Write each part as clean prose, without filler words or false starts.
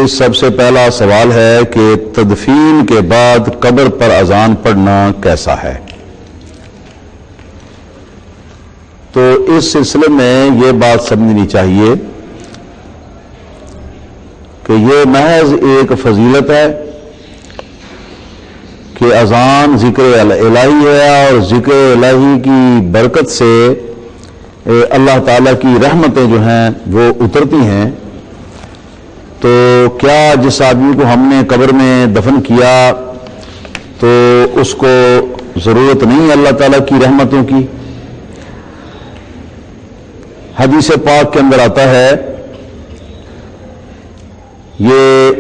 سب سے پہلا سوال ہے کہ تدفین کے بعد قبر پر اذان پڑھنا کیسا ہے؟ تو اس سلسلے میں یہ بات سمجھنی چاہیے کہ یہ محض ایک فضیلت ہے کہ اذان ذکر الہی ہے، اور ذکر الہی کی برکت سے اللہ تعالیٰ کی رحمتیں جو ہیں وہ اترتی ہیں۔ تو کیا جس آدمی کو ہم نے قبر میں دفن کیا تو اس کو ضرورت نہیں اللہ تعالیٰ کی رحمتوں کی؟ حدیث پاک کے اندر آتا ہے، یہ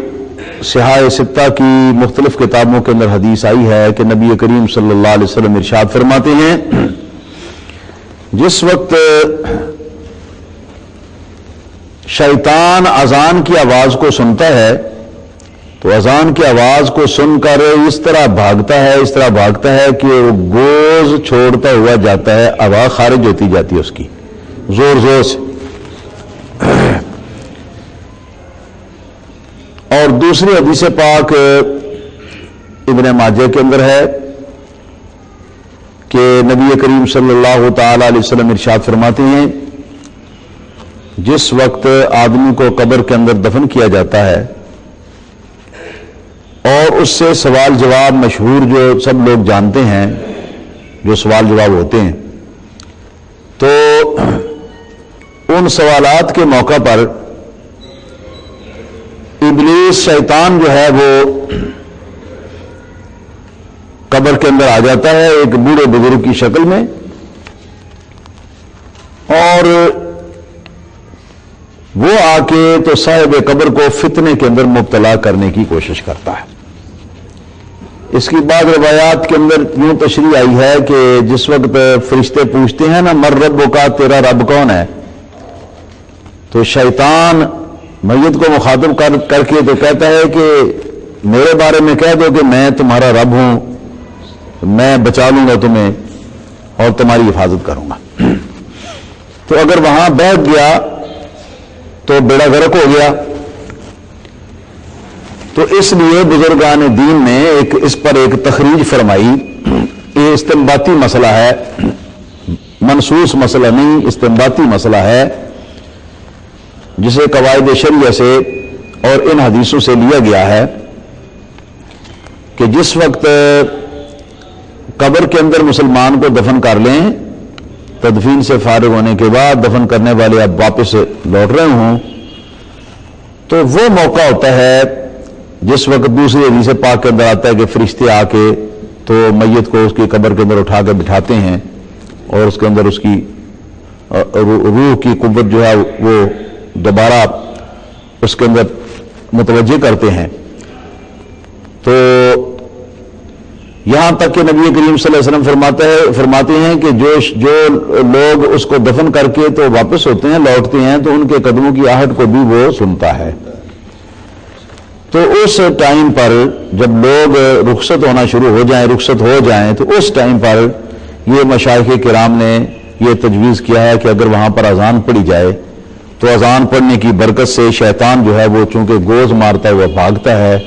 صحاح ستہ کی مختلف کتابوں کے اندر حدیث آئی ہے کہ نبی کریم صلی اللہ علیہ وسلم ارشاد فرماتے ہیں، جس وقت شیطان اذان کی آواز کو سنتا ہے تو اذان کی آواز کو سن کر اس طرح بھاگتا ہے کہ وہ گوز چھوڑتا ہوا جاتا ہے، آواز خارج ہوتی جاتی ہے اس کی زور زور سے۔ اور دوسری حدیث پاک ابن ماجہ کے اندر ہے کہ نبی کریم صلی اللہ تعالی علیہ وسلم ارشاد فرماتے ہیں، جس وقت آدمی کو قبر کے اندر دفن کیا جاتا ہے اور اس سے سوال جواب مشہور جو سب لوگ جانتے ہیں، جو سوال جواب ہوتے ہیں، تو ان سوالات کے موقع پر ابلیس شیطان جو ہے وہ قبر کے اندر آ جاتا ہے ایک بوڑھے بزرگ کی شکل میں، اور وہ آ کے تو صاحب قبر کو فتنے کے اندر مبتلا کرنے کی کوشش کرتا ہے۔ اس کی بعض روایات کے اندر یوں تشریح آئی ہے کہ جس وقت فرشتے پوچھتے ہیں نا مر رب کا، تیرا رب کون ہے، تو شیطان میت کو مخاطب کر کے تو کہتا ہے کہ میرے بارے میں کہہ دو کہ میں تمہارا رب ہوں، میں بچا لوں گا تمہیں اور تمہاری حفاظت کروں گا۔ تو اگر وہاں بیٹھ گیا تو بیڑا غرق ہو گیا۔ تو اس لیے بزرگان دین نے اس پر ایک تخریج فرمائی، یہ استنباطی مسئلہ ہے، منصوص مسئلہ نہیں، استنباطی مسئلہ ہے، جسے قواعد شریعہ سے اور ان حدیثوں سے لیا گیا ہے کہ جس وقت قبر کے اندر مسلمان کو دفن کر لیں، تدفین سے فارغ ہونے کے بعد دفن کرنے والے اب واپس لوٹ رہے ہوں، تو وہ موقع ہوتا ہے جس وقت دوسری حدیث پاک کے اندر آتا ہے کہ فرشتے آ کے تو میت کو اس کی قبر کے اندر اٹھا کے بٹھاتے ہیں اور اس کے اندر اس کی روح کی قوت جو ہے وہ دوبارہ اس کے اندر متوجہ کرتے ہیں۔ تو یہاں تک کہ نبی کریم صلی اللہ علیہ وسلم فرماتے ہیں کہ جو لوگ اس کو دفن کر کے تو واپس ہوتے ہیں، لوٹتے ہیں، تو ان کے قدموں کی آہٹ کو بھی وہ سنتا ہے۔ تو اس ٹائم پر جب لوگ رخصت ہو جائیں تو اس ٹائم پر یہ مشائخ کرام نے یہ تجویز کیا ہے کہ اگر وہاں پر اذان پڑھی جائے تو اذان پڑھنے کی برکت سے شیطان جو ہے وہ چونکہ گوز مارتا ہوا بھاگتا ہے،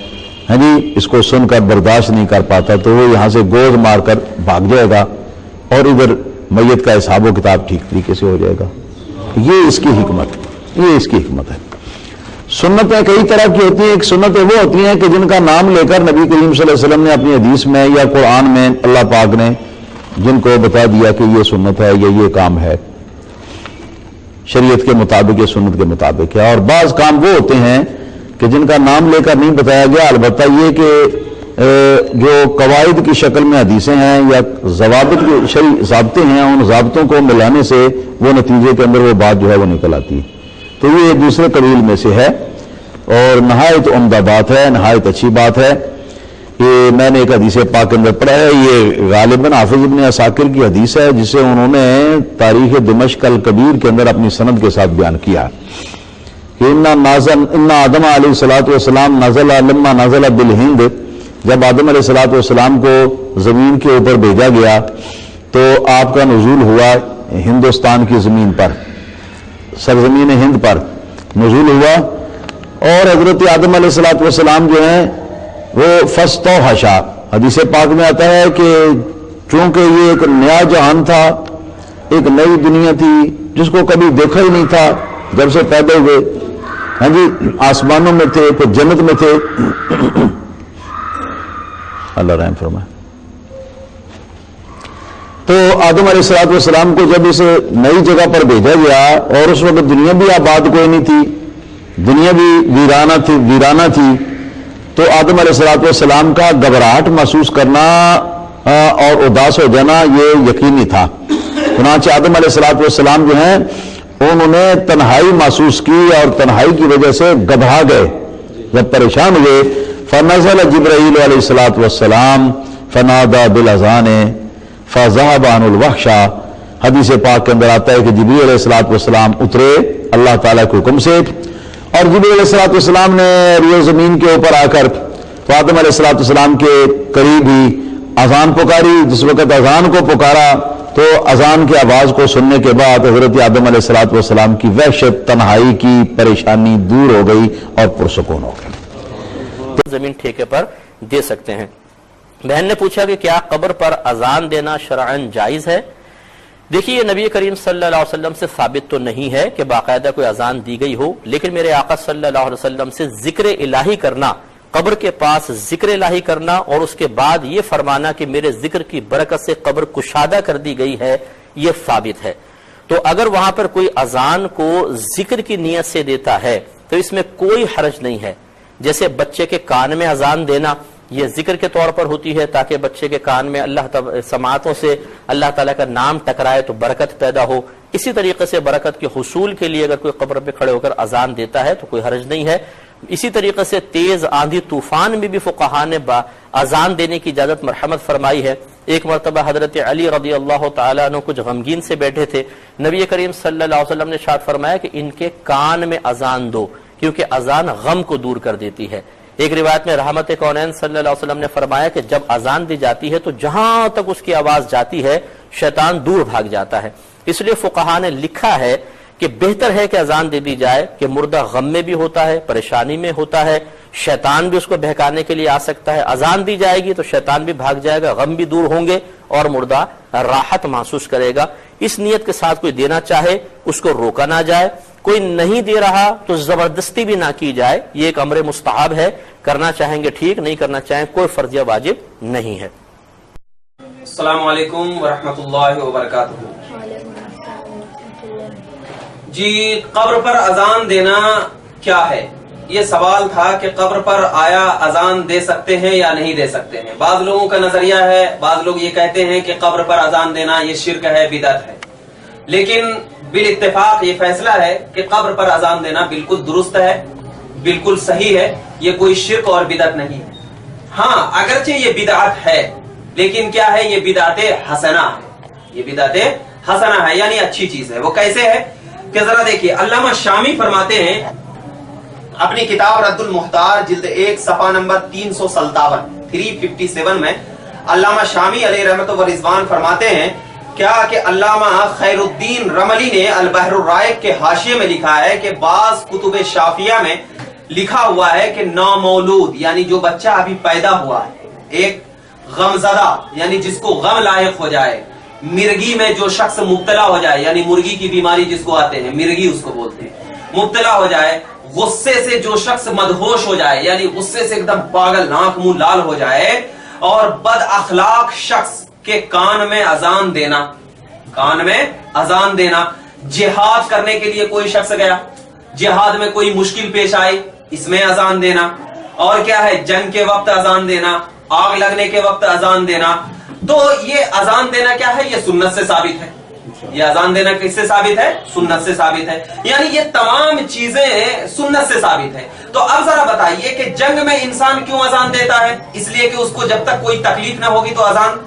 ہاں جی، اس کو سن کر برداشت نہیں کر پاتا، تو وہ یہاں سے گوز مار کر بھاگ جائے گا اور ادھر میت کا حساب و کتاب ٹھیک طریقے سے ہو جائے گا۔ یہ اس کی حکمت ہے۔ سنتیں کئی طرح کی ہوتی ہیں۔ ایک سنتیں وہ ہوتی ہیں کہ جن کا نام لے کر نبی کریم صلی اللہ علیہ وسلم نے اپنی حدیث میں یا قرآن میں اللہ پاک نے جن کو بتا دیا کہ یہ سنت ہے یا یہ کام ہے، شریعت کے مطابق یا سنت کے مطابق ہے۔ اور بعض کام وہ ہوتے ہیں کہ جن کا نام لے کر نہیں بتایا گیا، البتہ یہ کہ جو قواعد کی شکل میں حدیثیں ہیں یا ضوابط کے شرعی ضابطے ہیں، ان ضابطوں کو ملانے سے وہ نتیجے کے اندر وہ بات جو ہے وہ نکل آتی ہے۔ تو یہ دوسرے قبیل میں سے ہے اور نہایت عمدہ بات ہے، نہایت اچھی بات ہے۔ یہ میں نے ایک حدیث پاک کے اندر پڑھا ہے، یہ غالباً حافظ ابن عساکر کی حدیث ہے جسے انہوں نے تاریخ دمشق الکبیر کے اندر اپنی سند کے ساتھ بیان کیا کہ ان آدم علیہ الصلوۃ والسلام نزل لما نزل بالہند، جب آدم علیہ الصلوۃ والسلام کو زمین کے اوپر بھیجا گیا تو آپ کا نزول ہوا ہندوستان کی زمین پر، سرزمین ہند پر نزول ہوا، اور حضرت آدم علیہ السلام جو ہیں وہ فاستوحشا، حدیث پاک میں آتا ہے کہ چونکہ یہ ایک نیا جہان تھا، ایک نئی دنیا تھی جس کو کبھی دیکھا ہی نہیں تھا جب سے پیدا ہوئے، ہاں جی آسمانوں میں تھے پھر جنت میں تھے، اللہ رحم فرمائے۔ تو آدم علیہ السلام کو جب اس نئی جگہ پر بھیجا گیا اور اس وقت دنیا بھی آباد کوئی نہیں تھی، دنیا بھی ویرانہ تھی، تو آدم علیہ السلام کا گھبراہٹ محسوس کرنا اور اداس ہو جانا یہ یقینی تھا۔ چنانچہ آدم علیہ السلام جو ہیں انہوں نے تنہائی محسوس کی اور تنہائی کی وجہ سے گھبرا گئے، جب پریشان ہوئے فنزل جبرائیل علیہ السلام فنادى بالاذان فذهب عن الوحش، حدیث پاک کے اندر آتا ہے کہ جبرائیل علیہ السلام اترے اللہ تعالیٰ کے حکم سے، اور جبرائیل علیہ السلام نے روئے زمین کے اوپر آ کر تو آدم علیہ السلام کے قریب ہی اذان پکاری۔ جس وقت اذان کو پکارا تو اذان کی آواز کو سننے کے بعد حضرت آدم علیہ السلام کی وحشت، تنہائی کی پریشانی دور ہو گئی اور پرسکون ہو گئی۔ زمین ٹھیکے پر دے سکتے ہیں۔ بہن نے پوچھا کہ کیا قبر پر اذان دینا شرعاً جائز ہے؟ دیکھیے نبی کریم صلی اللہ علیہ وسلم سے ثابت تو نہیں ہے کہ باقاعدہ کوئی اذان دی گئی ہو، لیکن میرے آقا صلی اللہ علیہ وسلم سے ذکر الہی کرنا، قبر کے پاس ذکر الہی کرنا اور اس کے بعد یہ فرمانا کہ میرے ذکر کی برکت سے قبر کشادہ کر دی گئی ہے، یہ ثابت ہے۔ تو اگر وہاں پر کوئی اذان کو ذکر کی نیت سے دیتا ہے تو اس میں کوئی حرج نہیں ہے۔ جیسے بچے کے کان میں اذان دینا یہ ذکر کے طور پر ہوتی ہے تاکہ بچے کے کان میں اللہ سماعتوں سے اللہ تعالیٰ کا نام ٹکرائے تو برکت پیدا ہو، اسی طریقے سے برکت کے حصول کے لیے اگر کوئی قبر پہ کھڑے ہو کر اذان دیتا ہے تو کوئی حرج نہیں ہے۔ اسی طریقے سے تیز آندھی طوفان میں بھی فقہاء نے اذان دینے کی اجازت مرحمت فرمائی ہے۔ ایک مرتبہ حضرت علی رضی اللہ تعالیٰ عنہ کچھ غمگین سے بیٹھے تھے، نبی کریم صلی اللہ علیہ وسلم نے ارشاد فرمایا کہ ان کے کان میں اذان دو کیونکہ اذان غم کو دور کر دیتی ہے۔ ایک روایت میں رحمت کونین صلی اللہ علیہ وسلم نے فرمایا کہ جب اذان دی جاتی ہے تو جہاں تک اس کی آواز جاتی ہے شیطان دور بھاگ جاتا ہے۔ اس لیے فقہاء نے لکھا ہے کہ بہتر ہے کہ اذان دے دی جائے کہ مردہ غم میں بھی ہوتا ہے، پریشانی میں ہوتا ہے، شیطان بھی اس کو بہکانے کے لیے آ سکتا ہے، اذان دی جائے گی تو شیطان بھی بھاگ جائے گا، غم بھی دور ہوں گے اور مردہ راحت محسوس کرے گا۔ اس نیت کے ساتھ کوئی دینا چاہے اس کو روکا نہ جائے، کوئی نہیں دے رہا تو زبردستی بھی نہ کی جائے، یہ ایک امر مستحب ہے، کرنا چاہیں گے ٹھیک، نہیں کرنا چاہیں کوئی فرضیہ واجب نہیں ہے۔ السلام علیکم ورحمۃ اللہ وبرکاتہ۔ جی قبر پر اذان دینا کیا ہے؟ یہ سوال تھا کہ قبر پر آیا اذان دے سکتے ہیں یا نہیں دے سکتے ہیں۔ بعض لوگوں کا نظریہ ہے، بعض لوگ یہ کہتے ہیں کہ قبر پر اذان دینا یہ شرک ہے، بدعت ہے، لیکن بالاتفاق یہ فیصلہ ہے کہ قبر پر اذان دینا بالکل درست ہے، بالکل صحیح ہے، یہ کوئی شرک اور بدعت نہیں ہے۔ ہاں اگرچہ یہ بدعت ہے لیکن کیا ہے؟ یہ بدعت حسنہ ہے، یہ بدعت حسنہ ہے یعنی اچھی چیز ہے۔ وہ کیسے ہے کہ ذرا دیکھیے، علامہ شامی فرماتے ہیں اپنی کتاب رد المحتار جلد 1 صفحہ نمبر 357 میں علامہ شامی علیہ رحمت و رضوان فرماتے ہیں کیا کہ علامہ خیر الدین رملی نے البحر الرائق کے حاشیے میں لکھا ہے کہ بعض کتب شافیہ میں لکھا ہوا ہے کہ نامولود یعنی جو بچہ ابھی پیدا ہوا ہے، ایک غمزدہ یعنی جس کو غم لاحق ہو جائے، مرگی میں جو شخص مبتلا ہو جائے یعنی مرگی کی بیماری جس کو آتے ہیں، مرگی اس کو بولتے ہیں، مبتلا ہو جائے، غصے سے جو شخص مدہوش ہو جائے یعنی غصے سے ایک دم پاگل، ناک منہ لال ہو جائے، اور بد اخلاق شخص کے کان میں اذان دینا، کان میں اذان دینا، جہاد کرنے کے لیے کوئی شخص گیا، جہاد میں کوئی مشکل پیش آئی، اس میں اذان دینا، اور کیا ہے جنگ کے وقت اذان دینا، آگ لگنے کے وقت اذان دینا، تو یہ اذان دینا کیا ہے؟ یہ سنت سے ثابت ہے۔ یہ اذان دینا کس سے ثابت ہے؟ سنت سے ثابت ہے، یعنی یہ تمام چیزیں سنت سے ثابت ہے۔ تو اب ذرا بتائیے کہ جنگ میں انسان کیوں اذان دیتا ہے؟ اس لیے کہ اس کو جب تک کوئی تکلیف نہ ہوگی تو اذان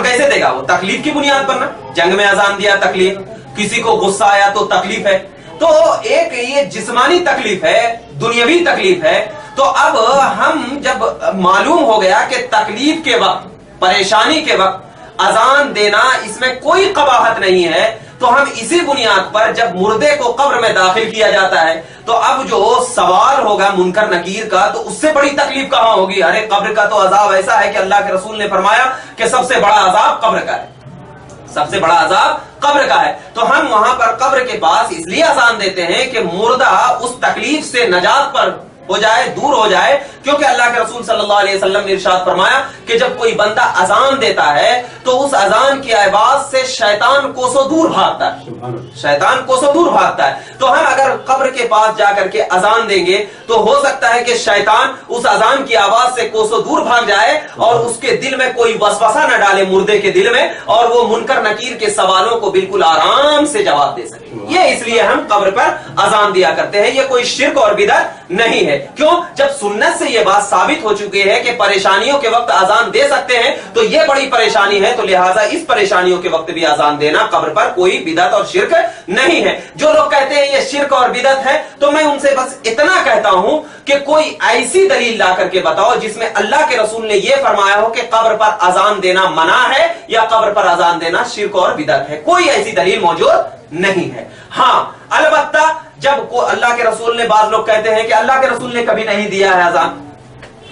کیسے دے گا؟ وہ تکلیف کی بنیاد پر نا، جنگ میں اذان دیا تکلیف، کسی کو غصہ آیا تو تکلیف ہے، تو ایک یہ جسمانی تکلیف ہے، دنیاوی تکلیف ہے۔ تو اب ہم جب معلوم ہو گیا کہ تکلیف کے وقت، پریشانی کے وقت اذان دینا اس میں کوئی قباحت نہیں ہے، تو ہم اسی بنیاد پر جب مردے کو قبر میں داخل کیا جاتا ہے تو اب جو سوال ہوگا منکر نکیر کا تو اس سے بڑی تکلیف کہاں ہوگی؟ ارے قبر کا تو عذاب ایسا ہے کہ اللہ کے رسول نے فرمایا کہ سب سے بڑا عذاب قبر کا ہے، سب سے بڑا عذاب قبر کا ہے۔ تو ہم وہاں پر قبر کے پاس اس لیے اذان دیتے ہیں کہ مردہ اس تکلیف سے نجات پر ہو جائے، دور ہو جائے، کیونکہ اللہ کے رسول صلی اللہ علیہ وسلم نے ارشاد فرمایا کہ جب کوئی بندہ اذان دیتا ہے تو اس اذان کی آواز سے شیطان کوسوں دور بھاگتا ہے، شیطان کوسوں دور بھاگتا ہے۔ تو ہم اگر قبر کے پاس جا کر کے اذان دیں گے تو ہو سکتا ہے کہ شیطان اس اذان کی آواز سے کوسوں دور بھاگ جائے اور اس کے دل میں کوئی وسوسہ نہ ڈالے، مردے کے دل میں، اور وہ منکر نکیر کے سوالوں کو بالکل آرام سے جواب دے سکے۔ یہ اس لیے ہم قبر پر اذان دیا کرتے ہیں، یہ کوئی شرک اور بدعت نہیں ہے۔ کیوں؟ جب سنت سے یہ بات ثابت ہو چکی ہے کہ پریشانیوں کے وقت اذان دے سکتے ہیں تو یہ بڑی پریشانی ہے، تو لہٰذا اس پریشانیوں کے وقت بھی اذان دینا قبر پر کوئی بدعت اور شرک نہیں ہے۔ جو لوگ کہتے ہیں یہ شرک اور بدعت ہے تو میں ان سے بس اتنا کہتا ہوں کہ کوئی ایسی دلیل لا کر کے بتاؤ جس میں اللہ کے رسول نے یہ فرمایا ہو کہ قبر پر اذان دینا منع ہے یا قبر پر اذان دینا شرک اور بدعت ہے۔ کوئی ایسی دلیل موجود نہیں ہے۔ ہاں البتہ جب اللہ کے رسول نے، بعض لوگ کہتے ہیں کہ اللہ کے رسول نے کبھی نہیں دیا ہے اذان،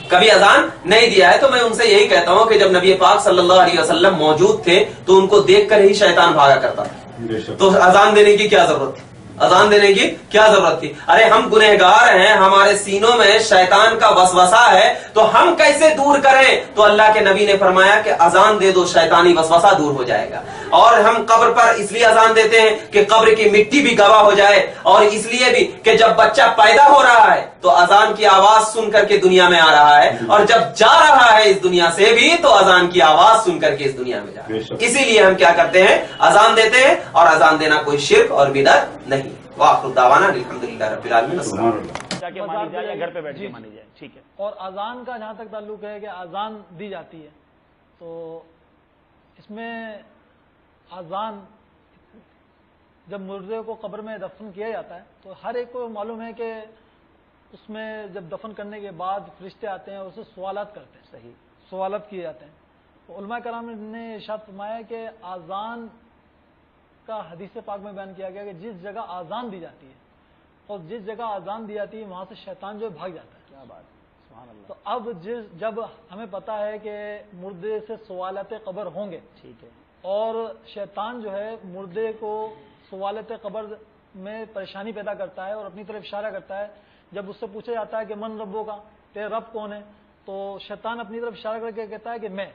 کبھی اذان نہیں دیا ہے، تو میں ان سے یہی کہتا ہوں کہ جب نبی پاک صلی اللہ علیہ وسلم موجود تھے تو ان کو دیکھ کر ہی شیطان بھاگا کرتا تھا، تو اذان دینے کی کیا ضرورت تھی؟ اذان دینے کی کیا ضرورت تھی؟ ارے ہم گنہگار ہیں، ہمارے سینوں میں شیطان کا وسوسہ ہے، تو ہم کیسے دور کریں؟ تو اللہ کے نبی نے فرمایا کہ اذان دے دو، شیطانی وسوسہ دور ہو جائے گا۔ اور ہم قبر پر اس لیے اذان دیتے ہیں کہ قبر کی مٹی بھی گواہ ہو جائے، اور اس لیے بھی کہ جب بچہ پیدا ہو رہا ہے تو اذان کی آواز سن کر کے دنیا میں آ رہا ہے، اور جب جا رہا ہے اس دنیا سے بھی تو اذان کی آواز سن کر کے اس دنیا میں جا رہا ہے۔ اسی لیے ہم کیا کرتے ہیں؟ اذان دیتے ہیں، اور اذان دینا کوئی شرک اور بدعت نہیں۔ وآخر دعوانا الحمدللہ رب العالمین۔ گھر پہ بیٹھ کے مانی جائے، ٹھیک ہے۔ اور اذان کا جہاں تک تعلق ہے کہ اذان دی جاتی ہے تو اس میں اذان جب مردے کو قبر میں دفن کیا جاتا ہے تو ہر ایک کو معلوم ہے کہ اس میں جب دفن کرنے کے بعد فرشتے آتے ہیں، اسے سوالات کرتے ہیں، صحیح سوالات کیے جاتے ہیں۔ تو علماء کرام نے ارشاد فرمایا کہ اذان کا حدیث پاک میں بیان کیا گیا کہ جس جگہ اذان دی جاتی ہے اور جس جگہ اذان دی جاتی ہے وہاں سے شیطان جو ہے بھاگ جاتا ہے۔ کیا بات ہے، سبحان اللہ۔ تو اب جب ہمیں پتہ ہے کہ مردے سے سوالات قبر ہوں گے، ٹھیک ہے، اور شیطان جو ہے مردے کو سوالات قبر میں پریشانی پیدا کرتا ہے اور اپنی طرف اشارہ کرتا ہے۔ جب اس سے پوچھا جاتا ہے کہ من ربوں کا، تیرے رب کون ہے، تو شیطان اپنی طرف اشارہ کر کے کہتا ہے کہ میں،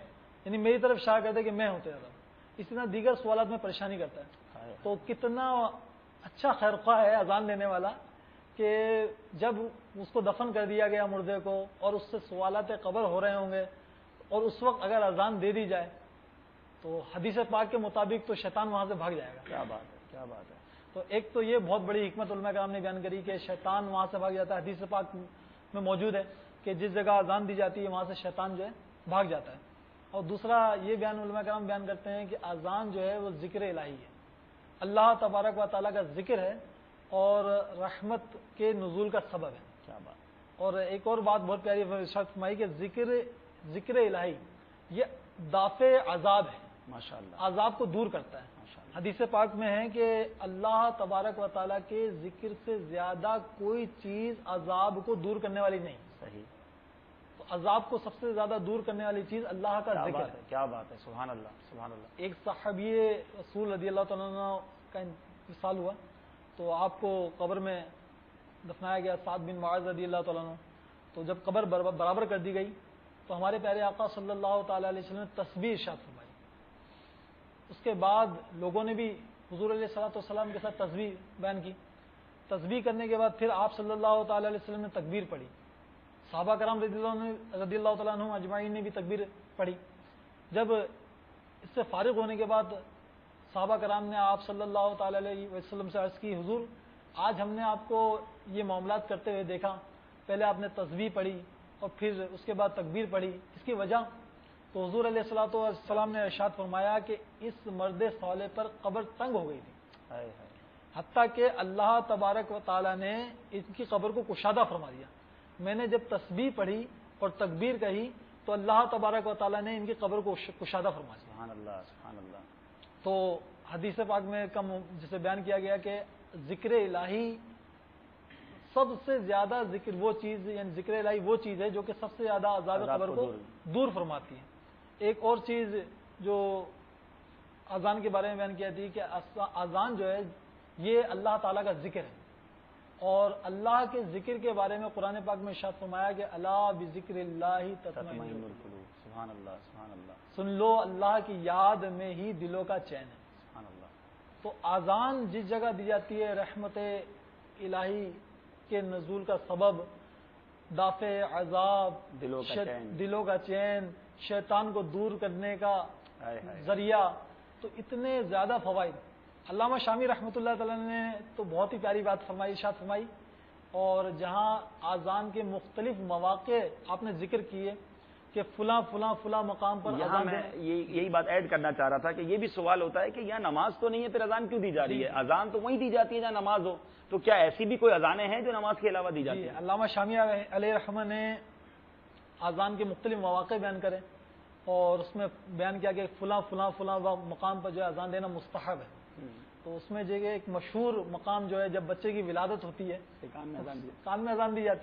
یعنی میری طرف اشارہ کرتا ہے کہ میں ہوں تیرا رب۔ اسی طرح دیگر سوالات میں پریشانی کرتا ہے۔ تو کتنا اچھا خیرخواہ ہے اذان دینے والا کہ جب اس کو دفن کر دیا گیا مردے کو اور اس سے سوالات قبر ہو رہے ہوں گے اور اس وقت اگر اذان دے دی جائے تو حدیث پاک کے مطابق تو شیطان وہاں سے بھاگ جائے گا۔ کیا بات ہے، کیا بات ہے۔ تو ایک تو یہ بہت بڑی حکمت علماء کرام نے بیان کری کہ شیطان وہاں سے بھاگ جاتا ہے، حدیث پاک میں موجود ہے کہ جس جگہ اذان دی جاتی ہے وہاں سے شیطان جو ہے بھاگ جاتا ہے۔ اور دوسرا یہ بیان علماء کرام بیان کرتے ہیں کہ اذان جو ہے وہ ذکر الہی ہے، اللہ تبارک و تعالیٰ کا ذکر ہے اور رحمت کے نزول کا سبب ہے۔ کیا بات۔ اور ایک اور بات بہت پیاری ارشاد فرمائی کہ ذکر الہی یہ دافع عذاب ہے، ماشاءاللہ، عذاب کو دور کرتا ہے۔ حدیث پاک میں ہے کہ اللہ تبارک و تعالیٰ کے ذکر سے زیادہ کوئی چیز عذاب کو دور کرنے والی نہیں۔ صحیح۔ تو عذاب کو سب سے زیادہ دور کرنے والی چیز اللہ کا ذکر ہے۔ کیا بات ہے، سبحان اللہ، سبحان اللہ۔ ایک صحابی رسول رضی اللہ تعالیٰ عنہ کا انتقال ہوا تو آپ کو قبر میں دفنایا گیا، سعد بن معاذ رضی اللہ تعالیٰ عنہ۔ تو جب قبر برابر کر دی گئی تو ہمارے پیارے آقا صلی اللہ تعالیٰ علیہ وسلم نے تسبیح ارشاد فرمائی۔ اس کے بعد لوگوں نے بھی حضور علیہ الصلوۃ والسلام کے ساتھ تسبیح بیان کی۔ تسبیح کرنے کے بعد پھر آپ صلی اللہ تعالیٰ علیہ وسلم نے تکبیر پڑھی، صحابہ کرام رضی اللہ تعالیٰ عنہ اجمعین نے بھی تکبیر پڑھی۔ جب اس سے فارغ ہونے کے بعد صحابہ کرام نے آپ صلی اللہ تعالیٰ علیہ وسلم سے عرض کی، حضور آج ہم نے آپ کو یہ معاملات کرتے ہوئے دیکھا، پہلے آپ نے تسبیح پڑھی اور پھر اس کے بعد تکبیر پڑھی، اس کی وجہ؟ تو حضور علیہ الصلوۃ والسلام نے ارشاد فرمایا کہ اس مرد صالح پر قبر تنگ ہو گئی تھی، حتیٰ کہ اللہ تبارک و تعالیٰ نے ان کی قبر کو کشادہ فرما دیا۔ میں نے جب تسبیح پڑھی اور تکبیر کہی تو اللہ تبارک و تعالیٰ نے ان کی قبر کو کشادہ فرما دیا۔ سبحان اللہ، سبحان اللہ۔ تو حدیث پاک میں جسے بیان کیا گیا کہ ذکر الہی سب سے زیادہ ذکر وہ چیز، یعنی ذکر الہی وہ چیز ہے جو کہ سب سے زیادہ عذاب قبر کو دور فرماتی ہے۔ ایک اور چیز جو اذان کے بارے میں بیان کیا تھی کہ اذان جو ہے یہ اللہ تعالیٰ کا ذکر ہے، اور اللہ کے ذکر کے بارے میں قرآن پاک میں ارشاد فرمایا کہ الا بذکر اللہ تطمئن القلوب، سبحان اللہ سبحان اللہ، سن لو اللہ کی یاد میں ہی دلوں کا چین ہے۔ سبحان اللہ۔ تو اذان جس جگہ دی جاتی ہے رحمت الہی کے نزول کا سبب، دافع عذاب، دلوں کا چین، شیطان کو دور کرنے کا ذریعہ، تو اتنے زیادہ فوائد۔ علامہ شامی رحمۃ اللہ تعالی نے تو بہت ہی پیاری بات فرمائی، ارشاد فرمائی، اور جہاں اذان کے مختلف مواقع آپ نے ذکر کیے کہ فلاں فلاں فلاں مقام پر یہاں میں یہی بات ایڈ کرنا چاہ رہا تھا کہ یہ بھی سوال ہوتا ہے کہ یہاں نماز تو نہیں ہے، پھر اذان کیوں دی جا رہی ہے؟ اذان تو وہیں دی جاتی ہے جہاں نماز ہو، تو کیا ایسی بھی کوئی اذانیں ہیں جو نماز کے علاوہ دی جاتی ہیں؟ علامہ شامی علیہ رحمہ نے اذان کے مختلف مواقع بیان کرے اور اس میں بیان کیا کہ فلاں فلاں فلاں مقام پر جو ہے اذان دینا مستحب ہے۔ تو اس میں جو ایک مشہور مقام جو ہے جب بچے کی ولادت ہوتی ہے کان میں اذان دی جاتی ہے۔